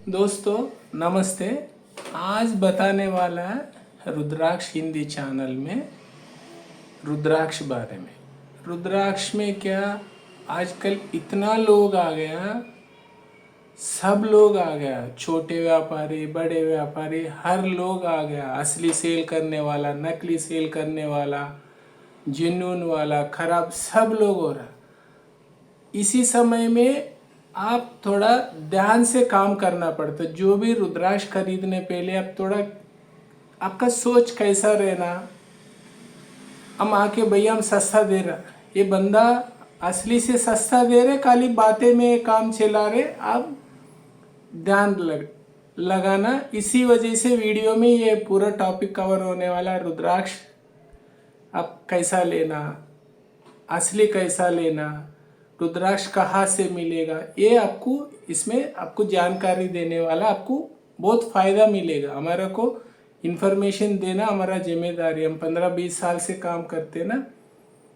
दोस्तों नमस्ते। आज बताने वाला है रुद्राक्ष हिंदी चैनल में रुद्राक्ष बारे में। रुद्राक्ष में क्या आजकल इतना लोग आ गया, सब लोग आ गया, छोटे व्यापारी बड़े व्यापारी हर लोग आ गया। असली सेल करने वाला, नकली सेल करने वाला, जिन्नून वाला, खराब, सब लोग हो रहा। इसी समय में आप थोड़ा ध्यान से काम करना पड़ता। जो भी रुद्राक्ष खरीदने पहले आप थोड़ा आपका सोच कैसा रहना। हम आके भैया हम सस्ता दे रहा, ये बंदा असली से सस्ता दे रहे, खाली बातें में काम चला रहे, आप ध्यान लगाना। इसी वजह से वीडियो में ये पूरा टॉपिक कवर होने वाला है। रुद्राक्ष आप कैसा लेना, असली कैसा लेना, रुद्राक्ष कहाँ से मिलेगा, ये आपको इसमें आपको जानकारी देने वाला, आपको बहुत फ़ायदा मिलेगा। हमारा को इन्फॉर्मेशन देना हमारा जिम्मेदारी। हम 15-20 साल से काम करते ना,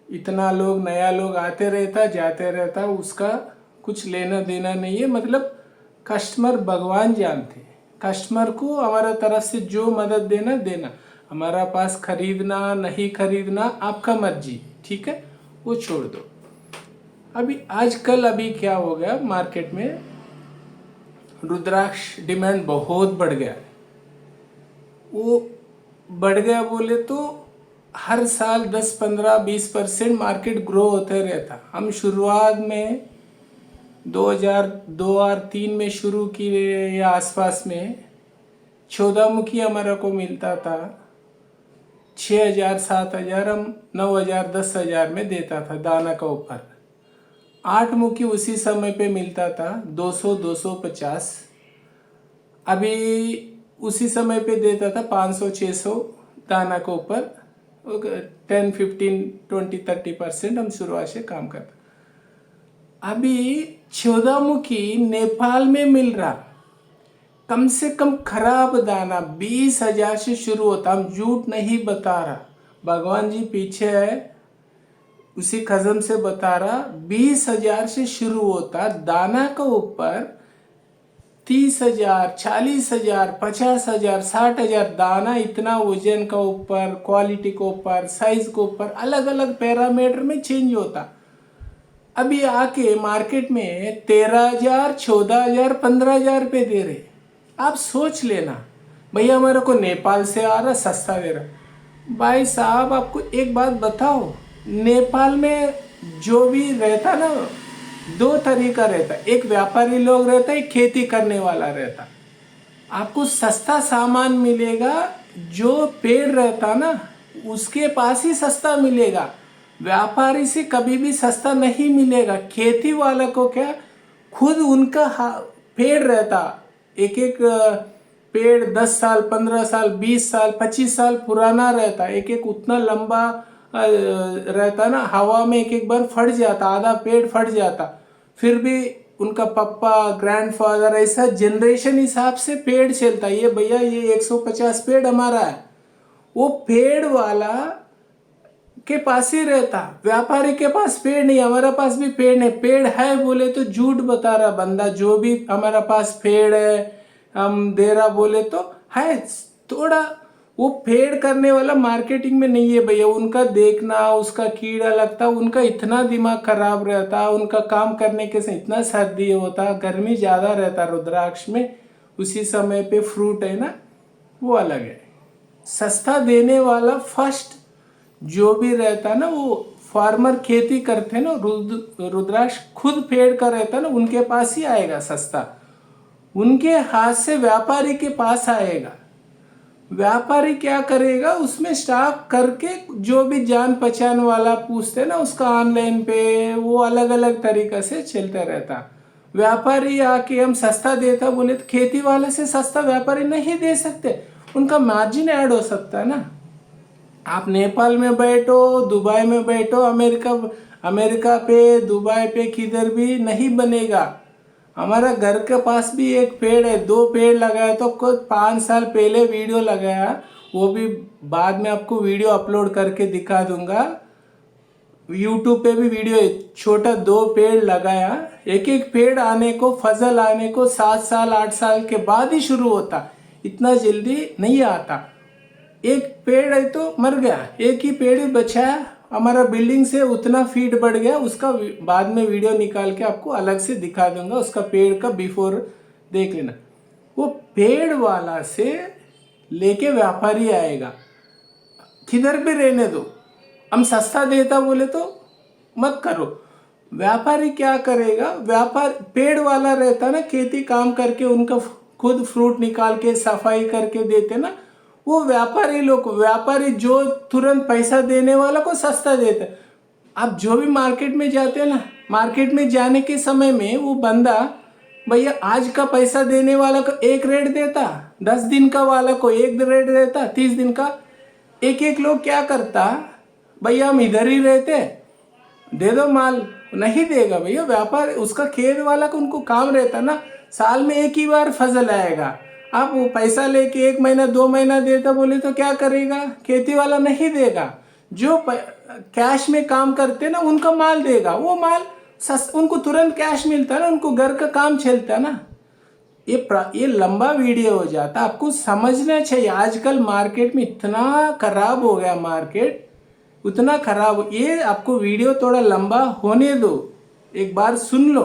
इतना लोग नया लोग आते रहता जाते रहता, उसका कुछ लेना देना नहीं है। मतलब कस्टमर भगवान जानते, कस्टमर को हमारा तरफ से जो मदद देना देना। हमारा पास खरीदना नहीं खरीदना आपका मर्जी, ठीक है, वो छोड़ दो। अभी क्या हो गया, मार्केट में रुद्राक्ष डिमांड बहुत बढ़ गया है। वो बढ़ गया बोले तो हर साल 10-15-20% मार्केट ग्रो होते रहता। हम शुरुआत में 2002-2003 में शुरू किए या आसपास में 14 मुखी हमारा को मिलता था 6,000-7,000, हम 9,000-10,000 में देता था दाना का ऊपर। 8 मुखी उसी समय पे मिलता था 200-250। अभी उसी समय पे देता था 500-600 दाना के ऊपर। 10-15-20-30% हम शुरुआत से काम करते। अभी 14 मुखी नेपाल में मिल रहा, कम से कम खराब दाना 20,000 से शुरू होता। हम झूठ नहीं बता रहा, भगवान जी पीछे है, उसी कसम से बता रहा। 20,000 से शुरू होता दाना का ऊपर 30,000, 40,000, 50,000, 60,000 दाना। इतना वजन का ऊपर, क्वालिटी के ऊपर, साइज के ऊपर, अलग अलग पैरामीटर में चेंज होता। अभी आके मार्केट में 13,000, 14,000, 15,000 पे दे रहे। आप सोच लेना भैया, हमारे को नेपाल से आ रहा सस्ता दे रहा। भाई साहब आपको एक बात बताओ, नेपाल में जो भी रहता ना, दो तरीका रहता। एक व्यापारी लोग रहता, एक खेती करने वाला रहता। आपको सस्ता सामान मिलेगा, जो पेड़ रहता ना उसके पास ही सस्ता मिलेगा। व्यापारी से कभी भी सस्ता नहीं मिलेगा। खेती वाला को क्या, खुद उनका पेड़ रहता, एक एक पेड़ 10 साल, 15 साल, 20 साल, 25 साल पुराना रहता। एक एक उतना लंबा रहता ना, हवा में एक एक बार फट जाता, आधा पेड़ फट जाता। फिर भी उनका पप्पा, ग्रैंडफादर, ऐसा जनरेशन हिसाब से पेड़ चलता। ये भैया ये 150 पेड़ हमारा है, वो पेड़ वाला के पास ही रहता। व्यापारी के पास पेड़ नहीं, हमारा पास भी पेड़ नहीं। पेड़ है बोले तो झूठ बता रहा बंदा। जो भी हमारा पास पेड़ है हम दे रहा बोले तो है। थोड़ा वो पेड़ करने वाला मार्केटिंग में नहीं है भैया। उनका देखना, उसका कीड़ा लगता, उनका इतना दिमाग खराब रहता, उनका काम करने के से इतना सर्दी होता, गर्मी ज़्यादा रहता रुद्राक्ष में। उसी समय पे फ्रूट है ना, वो अलग है। सस्ता देने वाला फर्स्ट जो भी रहता ना, वो फार्मर खेती करते ना, रुद्राक्ष खुद पेड़ का रहता ना, उनके पास ही आएगा सस्ता। उनके हाथ से व्यापारी के पास आएगा। व्यापारी क्या करेगा, उसमें स्टॉक करके जो भी जान पहचान वाला पूछते ना, उसका ऑनलाइन पे वो अलग अलग तरीके से चलता रहता। व्यापारी आके हम सस्ता देता बोले तो खेती वाले से सस्ता व्यापारी नहीं दे सकते। उनका मार्जिन ऐड हो सकता है ना। आप नेपाल में बैठो, दुबई में बैठो, अमेरिका पे, दुबई पे किधर भी नहीं बनेगा। हमारा घर के पास भी एक पेड़ है, 2 पेड़ लगाया तो कुछ 5 साल पहले वीडियो लगाया, वो भी बाद में आपको वीडियो अपलोड करके दिखा दूंगा। यूट्यूब पे भी वीडियो है, छोटा 2 पेड़ लगाया, एक एक पेड़ आने को, फजल आने को 7 साल 8 साल के बाद ही शुरू होता, इतना जल्दी नहीं आता। एक पेड़ है तो मर गया, एक ही पेड़ बचा है, हमारा बिल्डिंग से उतना फीट बढ़ गया, उसका बाद में वीडियो निकाल के आपको अलग से दिखा दूंगा, उसका पेड़ का बिफोर देख लेना। वो पेड़ वाला से लेके व्यापारी आएगा, किधर भी रहने दो, हम सस्ता देता बोले तो मत करो। व्यापारी क्या करेगा, व्यापार पेड़ वाला रहता ना, खेती काम करके उनका खुद फ्रूट निकाल के सफाई करके देते ना, वो व्यापारी जो तुरंत पैसा देने वाला को सस्ता देता। अब जो भी मार्केट में जाते हैं ना, मार्केट में जाने के समय में वो बंदा भैया आज का पैसा देने वाला को एक रेट देता, 10 दिन का वाला को एक रेट देता, 30 दिन का। एक लोग क्या करता, भैया हम इधर ही रहते, दे दो माल, नहीं देगा भैया। व्यापार उसका खेत वाला को उनको काम रहता ना, साल में एक ही बार फजल आएगा, आप वो पैसा लेके 1 महीना 2 महीना देता बोले तो क्या करेगा, खेती वाला नहीं देगा। जो कैश में काम करते ना उनका माल देगा, वो माल उनको तुरंत कैश मिलता है ना, उनको घर का काम चलता है ना। ये लंबा वीडियो हो जाता, आपको समझना चाहिए। आजकल मार्केट में इतना खराब हो गया, मार्केट उतना खराब, ये आपको वीडियो थोड़ा लंबा होने दो, एक बार सुन लो।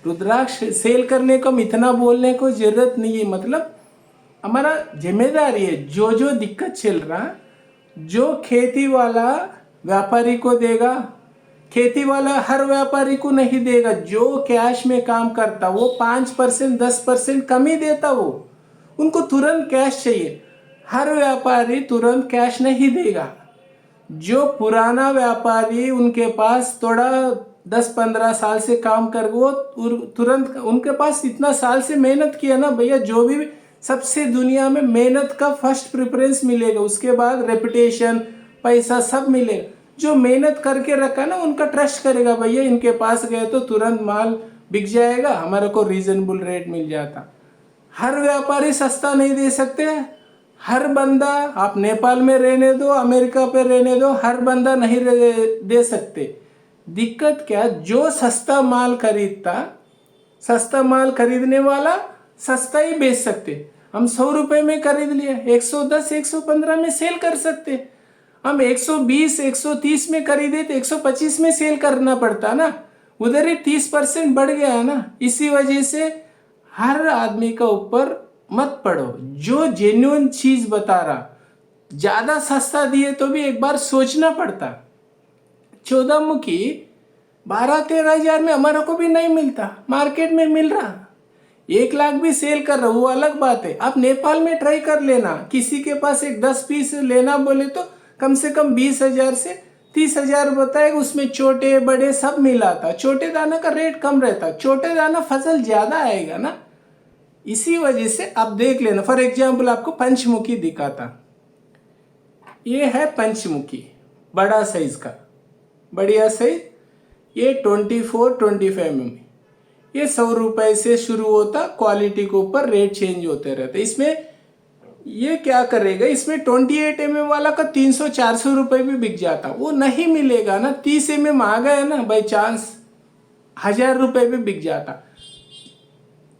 रुद्राक्ष सेल करने को इतना बोलने को जरूरत नहीं है, मतलब हमारा जिम्मेदारी है। जो दिक्कत चल रहा, जो खेती वाला व्यापारी को देगा, खेती वाला हर व्यापारी को नहीं देगा। जो कैश में काम करता वो 5% 10% कम ही देता, वो उनको तुरंत कैश चाहिए। हर व्यापारी तुरंत कैश नहीं देगा। जो पुराना व्यापारी उनके पास थोड़ा 10-15 साल से काम कर, वो तुरंत, उनके पास इतना साल से मेहनत किया ना भैया, जो भी सबसे दुनिया में मेहनत का फर्स्ट प्रेफरेंस मिलेगा, उसके बाद रेपुटेशन पैसा सब मिलेगा। जो मेहनत करके रखा ना उनका ट्रस्ट करेगा, भैया इनके पास गए तो तुरंत माल बिक जाएगा, हमारे को रीजनेबल रेट मिल जाता। हर व्यापारी सस्ता नहीं दे सकते। हर बंदा, आप नेपाल में रहने दो, अमेरिका पे रहने दो, हर बंदा नहीं दे सकते। दिक्कत क्या, जो सस्ता माल खरीदता, सस्ता माल खरीदने वाला सस्ता ही बेच सकते। हम 100 रुपए में खरीद लिए, 110 115 में सेल कर सकते। हम 120 130 में खरीदे तो 125 में सेल करना पड़ता ना, उधर ही 30% बढ़ गया है ना। इसी वजह से हर आदमी का ऊपर मत पड़ो। जो जेन्युइन चीज बता रहा, ज्यादा सस्ता दिए तो भी एक बार सोचना पड़ता। 14 मुखी 12-13 हजार में हमारा को भी नहीं मिलता, मार्केट में मिल रहा, 1 लाख भी सेल कर रहा, वो अलग बात है। आप नेपाल में ट्राई कर लेना, किसी के पास एक 10 पीस लेना बोले तो कम से कम 20,000 से 30,000 बताएगा, उसमें छोटे बड़े सब मिलाता। छोटे दाना का रेट कम रहता, छोटे दाना फसल ज्यादा आएगा ना, इसी वजह से आप देख लेना। फॉर एग्जाम्पल आपको पंचमुखी दिखाता, ये है पंचमुखी, बड़ा साइज का, बढ़िया साइज, ये 24-25 mm, ये 100 रुपए से शुरू होता, क्वालिटी के ऊपर रेट चेंज होते रहते। इसमें ये क्या करेगा, इसमें 28 mm वाला का 300-400 रुपए भी बिक जाता, वो नहीं मिलेगा ना। 30 mm आ गया ना बाई चांस, 1000 रुपए भी बिक जाता।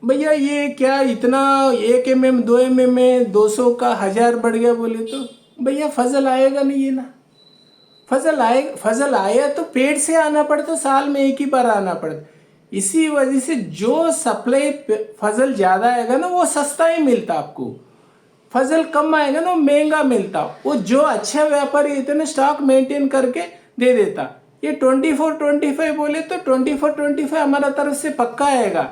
भैया ये क्या इतना 1 mm 2 mm में 200 का 1000 बढ़ गया बोले तो भैया फजल आएगा नहीं है ना। फजल आया तो पेड़ से आना पड़ता, साल में एक ही बार आना पड़ता। इसी वजह से जो सप्लाई फजल ज्यादा आएगा ना वो सस्ता ही मिलता आपको, फजल कम आएगा ना वो महंगा मिलता। वो जो अच्छा व्यापारी इतने स्टॉक मेंटेन करके दे देता। ये 24-25 बोले तो 24-25 हमारा तरफ से पक्का आएगा।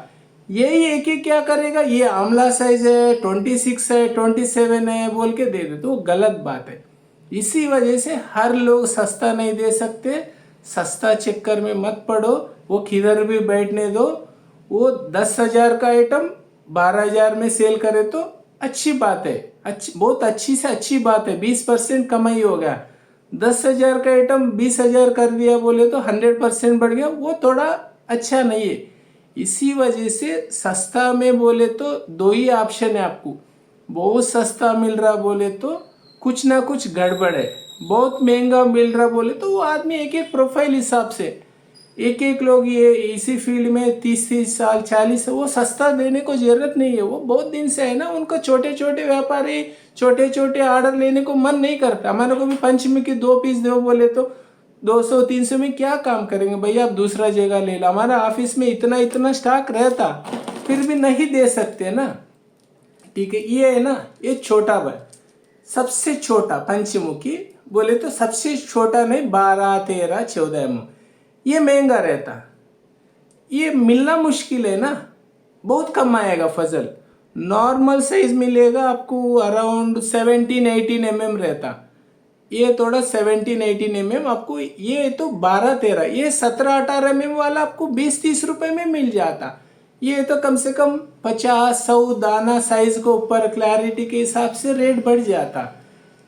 यही एक ही क्या करेगा, ये आमला साइज है, 26 है, 27 है बोल के दे दे, तो वो गलत बात है। इसी वजह से हर लोग सस्ता नहीं दे सकते, सस्ता चक्कर में मत पड़ो, वो किधर भी बैठने दो। वो 10,000 का आइटम 12,000 में सेल करे तो अच्छी बात है, बहुत अच्छी से अच्छी बात है, 20% कमाई हो गया। 10,000 का आइटम 20,000 कर दिया बोले तो 100% बढ़ गया, वो थोड़ा अच्छा नहीं है। इसी वजह से सस्ता में बोले तो 2 ही ऑप्शन है आपको, बहुत सस्ता मिल रहा बोले तो कुछ ना कुछ गड़बड़ है, बहुत महंगा मिल रहा बोले तो वो आदमी एक एक प्रोफाइल हिसाब से, एक एक लोग ये इसी फील्ड में 30-30 साल 40, वो सस्ता देने को जरूरत नहीं है, वो बहुत दिन से है ना, उनको छोटे छोटे व्यापारी छोटे छोटे ऑर्डर लेने को मन नहीं करता। हमारे को भी पंचमी की 2 पीस दो बोले तो 200-300 में क्या काम करेंगे भैया, आप दूसरा जगह ले लो। हमारा ऑफिस में इतना इतना स्टॉक रहता फिर भी नहीं दे सकते ना। ठीक है, ये है ना, ये छोटा भाई, सबसे छोटा पंचमुखी बोले तो सबसे छोटा नहीं, 12, 13, 14 ये महंगा रहता, ये मिलना मुश्किल है ना, बहुत कम आएगा फजल। नॉर्मल साइज मिलेगा आपको अराउंड 17-18 रहता, ये थोड़ा 17-18 आपको, ये तो 12-13, ये 17-18 वाला आपको 20-30 रुपए में मिल जाता। ये तो कम से कम 50-100 दाना साइज को ऊपर क्लैरिटी के हिसाब से रेट बढ़ जाता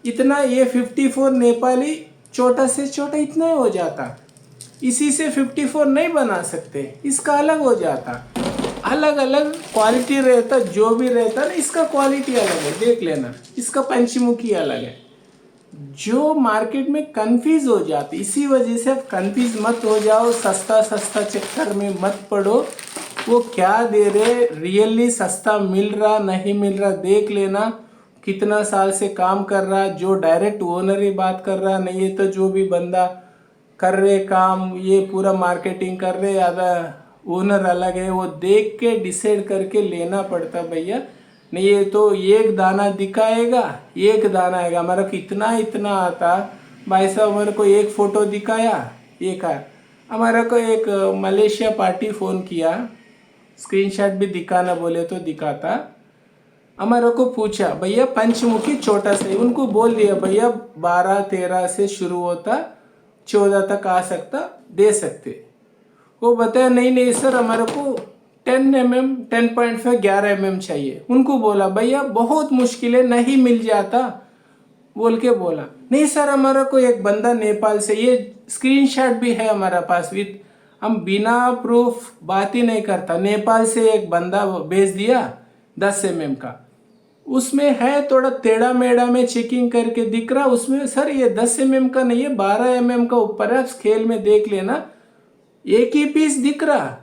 इतना। ये 54 नेपाली छोटा से छोटा इतना ही हो जाता, इसी से 54 नहीं बना सकते, इसका अलग हो जाता। अलग अलग क्वालिटी रहता, जो भी रहता ना, इसका क्वालिटी अलग है, देख लेना, इसका पंचमुखी अलग है। जो मार्केट में कंफ्यूज हो जाती, इसी वजह से आप कंफ्यूज मत हो जाओ, सस्ता सस्ता चक्कर में मत पड़ो। वो क्या दे रहे, रियली सस्ता मिल रहा नहीं मिल रहा देख लेना, कितना साल से काम कर रहा, जो डायरेक्ट ओनर ही बात कर रहा, नहीं है तो जो भी बंदा कर रहे काम, ये पूरा मार्केटिंग कर रहे, आधा ओनर अलग है, वो देख के डिसाइड करके लेना पड़ता भैया। नहीं ये तो एक दाना दिखाएगा, एक दाना आएगा। हमारा को इतना इतना आता भाई साहब, हमारे को एक फ़ोटो दिखाया, एक आया। हमारा को एक मलेशिया पार्टी फ़ोन किया, स्क्रीनशॉट भी दिखाना बोले तो दिखाता। हमारे को पूछा भैया पंचमुखी छोटा से, उनको बोल दिया भैया 12-13 से शुरू होता, 14 तक आ सकता, दे सकते। वो बताया नहीं नहीं सर, हमारे को 10.5 11 चाहिए। उनको बोला भैया बहुत मुश्किल है, नहीं मिल जाता बोल के बोला। नहीं सर, हमारा को एक बंदा नेपाल से, ये स्क्रीनशॉट भी है हमारा पास, विद हम बिना प्रूफ बात ही नहीं करता, नेपाल से एक बंदा भेज दिया 10 का, उसमें है थोड़ा टेढ़ा मेढ़ा में चेकिंग करके दिख रहा, उसमें सर ये 10 का नहीं है, 12 का ऊपर है, आप स्केल में देख लेना, एक ही पीस दिख रहा।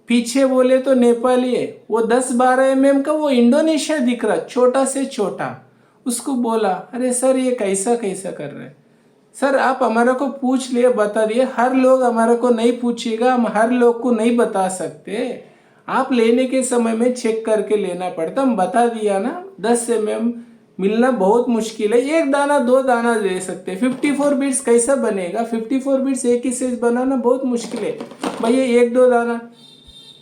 पीछे बोले तो नेपाली है, वो 10-12 का वो इंडोनेशिया दिख रहा, छोटा से छोटा। उसको बोला अरे सर ये कैसा कैसा कर रहे हैं सर, आप हमारा को पूछ लिए बता दिए, हर लोग हमारा को नहीं पूछेगा, हम हर लोग को नहीं बता सकते, आप लेने के समय में चेक करके लेना पड़ता, हम बता दिया ना 10 मिलना बहुत मुश्किल है, एक दाना 2 दाना दे सकते। 54 बीट्स कैसा बनेगा, 54 बीट्स एक ही साइज बनाना बहुत मुश्किल है भैया, 1-2 दाना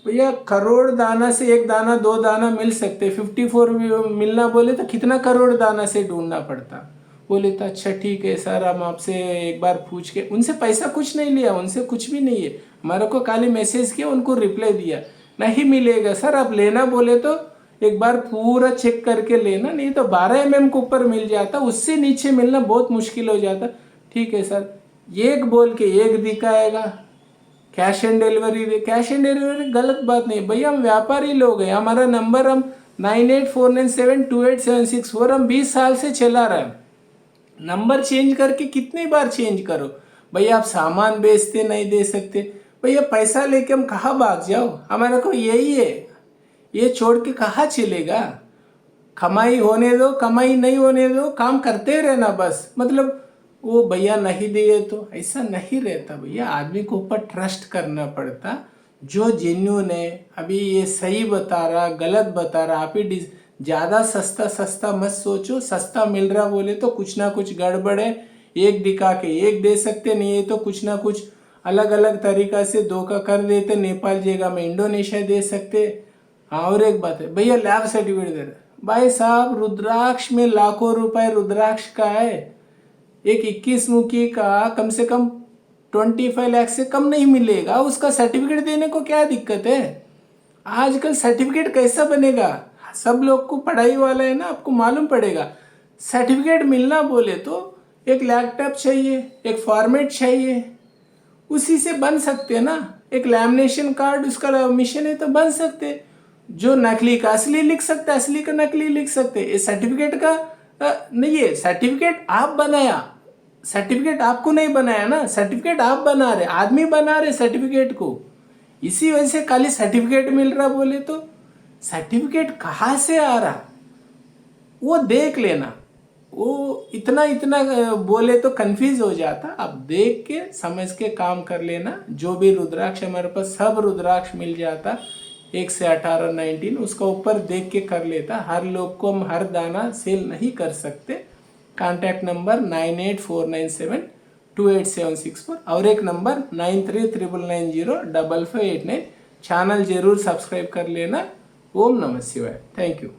भैया, करोड़ दाना से एक दाना 2 दाना मिल सकते, 54 मिलना बोले तो कितना करोड़ दाना से ढूंढना पड़ता। बोले तो अच्छा ठीक है सर, हम आपसे एक बार पूछ के, उनसे पैसा कुछ नहीं लिया, उनसे कुछ भी नहीं है, हमारे को खाली मैसेज किया, उनको रिप्लाई दिया नहीं मिलेगा सर, आप लेना बोले तो एक बार पूरा चेक करके लेना, नहीं तो 12 के ऊपर मिल जाता, उससे नीचे मिलना बहुत मुश्किल हो जाता। ठीक है सर, एक बोल के एक दिखाएगा, cash and delivery they, cash and delivery गलत बात नहीं भैया, हम व्यापारी लोग हैं, हमारा नंबर हम 9849728764 हम 20 साल से चला रहे हैं, नंबर चेंज करके कितनी बार चेंज करो भैया, आप सामान बेचते नहीं दे सकते भैया, पैसा लेके हम कहाँ भाग जाओ, हमारा को यही है, ये छोड़ के कहाँ चलेगा, कमाई होने दो, कमाई नहीं होने दो, काम करते रहना बस, मतलब वो भैया नहीं दिए तो ऐसा नहीं रहता भैया, आदमी को ऊपर ट्रस्ट करना पड़ता, जो जेन्युइन है, अभी ये सही बता रहा गलत बता रहा, आप ही ज़्यादा सस्ता सस्ता मत सोचो, सस्ता मिल रहा बोले तो कुछ ना कुछ गड़बड़ है, एक दिखा के एक दे सकते, नहीं है तो कुछ ना कुछ अलग अलग तरीका से धोखा कर देते, नेपाल जगह में इंडोनेशिया दे सकते। हाँ, और एक बात है भैया, लैब सर्टिफिकेट दे रहे भाई साहब, रुद्राक्ष में लाखों रुपए रुद्राक्ष का है, एक 21 मुखी का कम से कम 25 लाख से कम नहीं मिलेगा, उसका सर्टिफिकेट देने को क्या दिक्कत है। आजकल सर्टिफिकेट कैसा बनेगा, सब लोग को पढ़ाई वाला है ना, आपको मालूम पड़ेगा, सर्टिफिकेट मिलना बोले तो एक लैपटॉप चाहिए, एक फॉर्मेट चाहिए, उसी से बन सकते ना, एक लैमिनेशन कार्ड उसका मिशन है तो बन सकते, जो नकली का असली लिख सकते, असली का नकली लिख सकते, ये सर्टिफिकेट का नहीं, ये सर्टिफिकेट आप बनाया, सर्टिफिकेट आपको नहीं बनाया ना, सर्टिफिकेट आप बना रहे, आदमी बना रहे सर्टिफिकेट को। इसी वजह से खाली सर्टिफिकेट मिल रहा बोले तो सर्टिफिकेट कहाँ से आ रहा वो देख लेना। वो इतना इतना बोले तो कंफ्यूज हो जाता। आप देख के समझ के काम कर लेना। जो भी रुद्राक्ष हमारे पास सब रुद्राक्ष मिल जाता 1 से 18, 19, उसका ऊपर देख के कर लेता। हर लोग को हम हर दाना सेल नहीं कर सकते। कॉन्टैक्ट नंबर 9849728764 और एक नंबर 9399905589। चैनल जरूर सब्सक्राइब कर लेना। ओम नमः शिवाय। Thank you.